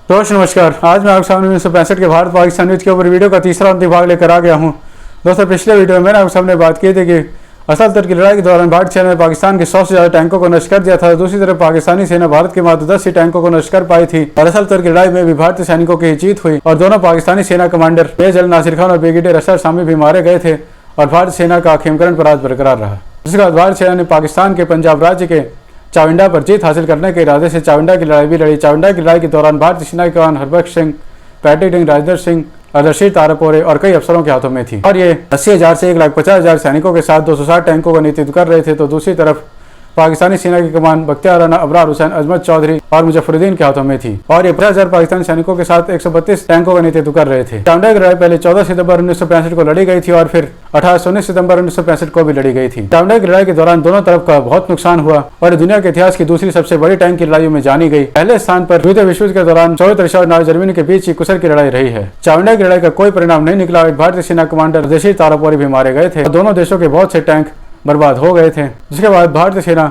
दोस्तों नमस्कार। आज मैं आपके सामने 1965 के भारत पाकिस्तान युद्ध के ऊपर वीडियो का तीसरा अंतिम भाग लेकर आ गया हूं। दोस्तों पिछले वीडियो में मैंने आपके सामने बात की थी कि असल तर की लड़ाई के दौरान भारतीय सेना ने पाकिस्तान के 100 से ज़्यादा टैंकों को नष्ट कर दिया था। दूसरी तरफ पाकिस्तानी सेना भारत के मात्र 10 ही टैंकों को नष्ट कर पाई थी और असल तर की लड़ाई में भी भारतीय सैनिकों की जीत हुई और दोनों पाकिस्तानी सेना कमांडर मेजर नासिर खान और ब्रिगेडियर असर सामी भी मारे गए थे और भारतीय सेना का खेमकरण पर आज बरकरार रहा। जिसके बाद भारतीय सेना ने पाकिस्तान के पंजाब राज्य के चाविंडा पर जीत हासिल करने के इरादे से चाविंडा की लड़ाई भी लड़ी। चाविंडा की लड़ाई के दौरान भारतीय सेना के जवान हरबख्श सिंह, पैट्रिक सिंह, राजेंद्र सिंह, अदरशीर तारापोरे और कई अफसरों के हाथों में थी और ये 80,000 से 1,50,000 सैनिकों के साथ 260 टैंकों का नेतृत्व कर रहे थे। तो दूसरी तरफ पाकिस्तानी सेना की कमान बख्तियार राना, अबरार हुसैन, अजमत चौधरी और मुजफ्फरुद्दीन के हाथों में थी और ये 50,000 पाकिस्तानी सैनिकों के साथ 132 टैंकों का नेतृत्व कर रहे थे। चाविंडा की लड़ाई पहले 14 सितंबर 1965 को लड़ी गई थी और फिर 18 सितंबर 1965 को भी लड़ी गई थी। चाविंडा की लड़ाई के दौरान दोनों तरफ का बहुत नुकसान हुआ और दुनिया के इतिहास की दूसरी सबसे बड़ी टैंक की लड़ाइयों में जानी गई। पहले स्थान पर द्वितीय विश्व युद्ध के दौरान सोवियत रशिया और नाज़ी जर्मनी के बीच ही कुशल की लड़ाई रही है। चाविंडा की लड़ाई का कोई परिणाम नहीं निकला। भारतीय सेना कमांडर अदरशीर तारापोरे भी मारे गए थे और दोनों देशों के बहुत से टैंक बर्बाद हो गए थे। जिसके बाद भारतीय सेना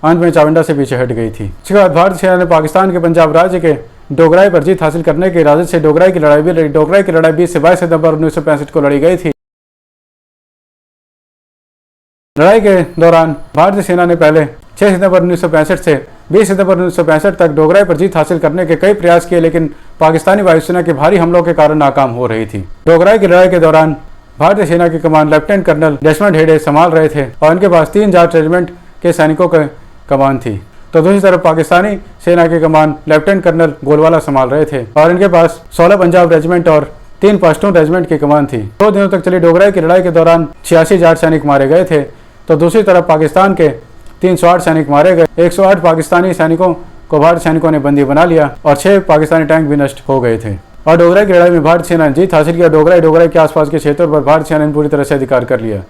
अंत में चाविंडा से पीछे हट गई थी। इसके बाद भारतीय सेना ने पाकिस्तान के पंजाब राज्य के डोगराई पर जीत हासिल करने के इरादे से डोगराई की लड़ाई भी लड़ी। डोगराई की लड़ाई 20 से 22 सितंबर 1965 को लड़ी गई थी। लड़ाई के दौरान भारतीय सेना ने पहले 6 सितंबर 1965 से 20 सितंबर 1965 तक डोगराई पर जीत हासिल करने के कई प्रयास किए, लेकिन पाकिस्तानी वायुसेना के भारी हमलों के कारण नाकाम हो रही थी। डोगराई की लड़ाई के दौरान भारतीय सेना की कमान लेफ्टिनेंट कर्नल डेसमंड हेडे संभाल रहे थे और उनके पास 3 जाट रेजिमेंट के सैनिकों के कमान थी। तो दूसरी तरफ पाकिस्तानी सेना की कमान लेफ्टिनेंट कर्नल गोलवाला संभाल रहे थे और इनके पास 16 पंजाब रेजिमेंट और 3 पश्तून रेजिमेंट की कमान थी। 2 दिनों तक चली डोगराई की लड़ाई के दौरान 86 जाट सैनिक मारे गए थे। तो दूसरी तरफ पाकिस्तान के 308 सैनिक मारे गए। 108 पाकिस्तानी सैनिकों को भारतीय सैनिकों ने बंदी बना लिया और 6 पाकिस्तानी टैंक भी नष्ट हो गए थे और डोगराई की लड़ाई में भारतीय सेना ने जीत हासिल किया। डोगराई के आसपास के क्षेत्रों पर भारतीय सेना ने पूरी तरह से अधिकार कर लिया।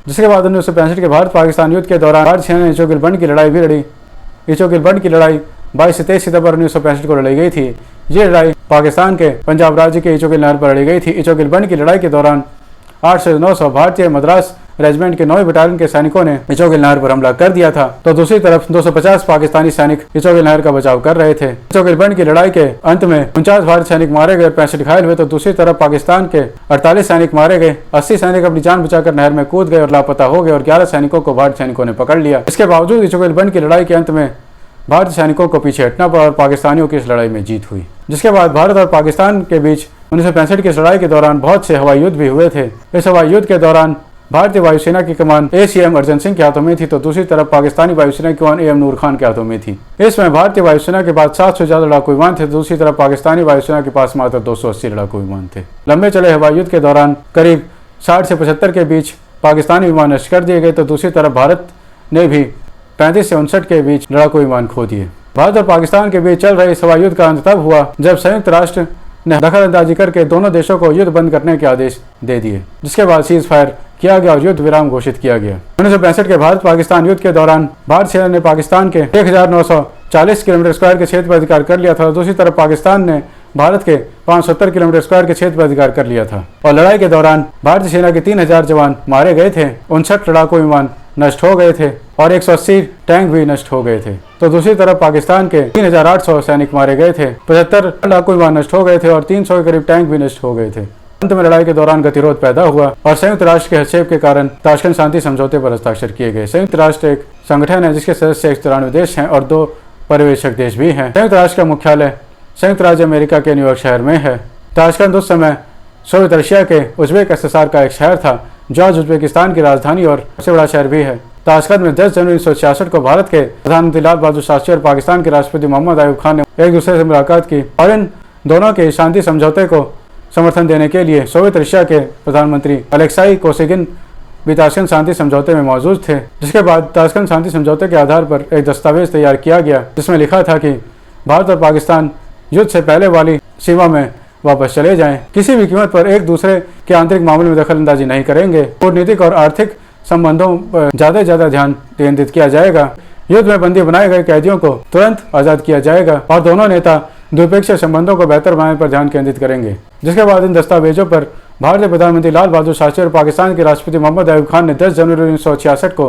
जिसके बाद 1965 के भारत पाकिस्तान युद्ध के दौरान भारतीय सेना ने इचोगिल बंड की लड़ाई भी लड़ी। इचोगिल बंड की लड़ाई 22 से 23 सितंबर 1965 को लड़ी गई थी। ये लड़ाई पाकिस्तान के पंजाब राज्य के इचोगिल नहर पर लड़ी गई थी। इचोगिल बंड की लड़ाई के दौरान 800 से 900 भारतीय मद्रास रेजिमेंट के 9वीं बटालियन के सैनिकों ने इचोगिल नहर पर हमला कर दिया था। तो दूसरी तरफ 250 पाकिस्तानी सैनिक इचोगिल नहर का बचाव कर रहे थे। इचोगिल बंड की लड़ाई के अंत में 49 भारतीय सैनिक मारे गए, 65 घायल हुए। तो दूसरी तरफ पाकिस्तान के 48 सैनिक मारे गए, 80 सैनिक अपनी जान बचाकर नहर में कूद गए और लापता हो गए और 11 सैनिकों को भारतीय सैनिकों ने पकड़ लिया। इसके बावजूद इचोगिल बंड की लड़ाई के अंत में भारतीय सैनिकों को पीछे हटना पड़ा और पाकिस्तानियों की इस लड़ाई में जीत हुई। जिसके बाद भारत और पाकिस्तान के बीच 1965 की इस लड़ाई के दौरान बहुत से हवाई युद्ध भी हुए थे। इस हवाई युद्ध के दौरान भारतीय वायुसेना की कमान ACM अर्जन सिंह के हाथों में थी। तो दूसरी तरफ पाकिस्तानी वायुसेना की कमान AM नूर खान के हाथों में थी। इसमें भारतीय वायुसेना के पास 700 से ज्यादा लड़ाकू विमान थे। दूसरी तरफ पाकिस्तानी वायुसेना के पास मात्र 280 लड़ाकू विमान थे। लंबे चले हवाई युद्ध के दौरान करीब 60 से 75 के बीच पाकिस्तानी विमान नष्ट कर दिए गए। तो दूसरी तरफ भारत ने भी 35 से 59 के बीच लड़ाकू विमान खो दिए। भारत और पाकिस्तान के बीच चल रहे इस हवाई युद्ध का अंत तब हुआ जब संयुक्त राष्ट्र ने दखलअंदाजी करके दोनों देशों को युद्ध बंद करने के आदेश दे दिए। जिसके बाद सीज फायर किया गया और युद्ध विराम घोषित किया गया। 1965 के भारत पाकिस्तान युद्ध के दौरान भारतीय सेना ने पाकिस्तान के 1940 किलोमीटर स्क्वायर के क्षेत्र पर अधिकार कर लिया था। दूसरी तरफ पाकिस्तान ने भारत के 570 किलोमीटर स्क्वायर के क्षेत्र पर अधिकार कर लिया था और लड़ाई के दौरान भारतीय सेना के 3000 जवान मारे गए थे, 59 लड़ाकू विमान नष्ट हो गए थे और 180 टैंक भी नष्ट हो गए थे। तो दूसरी तरफ पाकिस्तान के 3800 सैनिक मारे गए थे, 75 लड़ाकू विमान नष्ट हो गए थे और 300 के करीब टैंक भी नष्ट हो गए थे। अंत में लड़ाई के दौरान गतिरोध पैदा हुआ और संयुक्त राष्ट्र के हस्तक्षेप के कारण ताशकंद शांति समझौते पर हस्ताक्षर किए गए। संयुक्त राष्ट्र एक संगठन है जिसके सदस्य 193 देश हैं और 2 पर्यवेक्षक देश भी हैं। संयुक्त राष्ट्र का मुख्यालय संयुक्त राज्य अमेरिका के न्यूयॉर्क शहर में है। ताशकंद उस समय सोवियत रशिया के उज्बेक SSR का एक शहर था। जॉर्ज उज्बेकिस्तान की राजधानी और सबसे बड़ा शहर भी है। ताशकंद में 10 जनवरी 1966 को भारत के प्रधानमंत्री लाल बहादुर शास्त्री और पाकिस्तान के राष्ट्रपति मोहम्मद अयूब खान ने एक दूसरे से मुलाकात की और इन दोनों के शांति समझौते को समर्थन देने के लिए सोवियत रशिया के प्रधानमंत्री अलेक्साई कोसिगिन भी ताशकंद शांति समझौते में मौजूद थे। जिसके बाद ताशकंद शांति समझौते के आधार पर एक दस्तावेज तैयार किया गया जिसमें लिखा था कि भारत और पाकिस्तान युद्ध से पहले वाली सीमा में वापस चले जाएं, किसी भी कीमत पर एक दूसरे के आंतरिक मामले में दखलअंदाजी नहीं करेंगे, कूटनीतिक और आर्थिक संबंधों पर ज्यादा से ज्यादा ध्यान केंद्रित किया जाएगा, युद्ध में बंदी बनाए गए कैदियों को तुरंत आजाद किया जाएगा और दोनों नेता द्विपक्षीय संबंधों को बेहतर बनाने पर ध्यान केंद्रित करेंगे। जिसके बाद इन दस्तावेजों पर भारतीय प्रधानमंत्री लाल बहादुर शास्त्री और पाकिस्तान के राष्ट्रपति मोहम्मद अयूब खान ने 10 जनवरी 1966 को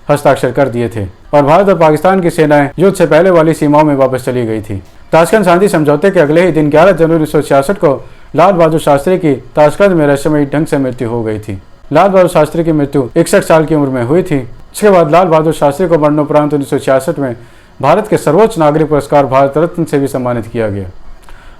हस्ताक्षर कर दिए थे और भारत और पाकिस्तान की सेनाएं युद्ध से पहले वाली सीमाओं में वापस चली गई थी। ताशकंद शांति समझौते के अगले ही दिन 11 जनवरी 1966 को लाल बहादुर शास्त्री की ताशकंद में रहस्यमयी ढंग से मृत्यु हो गई थी। लाल बहादुर शास्त्री की मृत्यु 61 साल की उम्र में हुई थी। इसके बाद लाल बहादुर शास्त्री को मरणोपरांत 1966 में भारत के सर्वोच्च नागरिक पुरस्कार भारत रत्न से भी सम्मानित किया गया।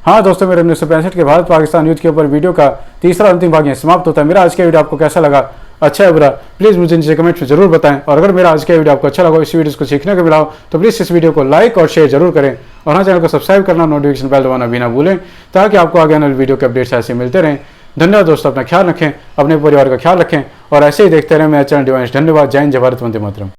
हाँ दोस्तों, मेरे 1965 के भारत पाकिस्तान युद्ध के ऊपर वीडियो का तीसरा अंतिम भाग यहाँ समाप्त होता है। मेरा आज का वीडियो आपको कैसा लगा, अच्छा है बुरा, प्लीज़ मुझे नीचे कमेंट में जरूर बताएं। और अगर मेरा आज का वीडियो आपको अच्छा लगा, इस वीडियो को सीखने को मिला हो तो प्लीज़ इस वीडियो को लाइक और शेयर जरूर करें और हाँ, चैनल को सब्सक्राइब करना, नोटिफिकेशन बेल दबाना भी ना भूलें ताकि आपको आगे आने वाले वीडियो के अपडेट्स ऐसे मिलते रहें। धन्यवाद दोस्तों, अपना ख्याल रखें, अपने परिवार का ख्याल रखें और ऐसे ही देखते रहें मेरा चैनल डिवाइस। धन्यवाद। जय हिंद, जय भारत, वंदे मातरम।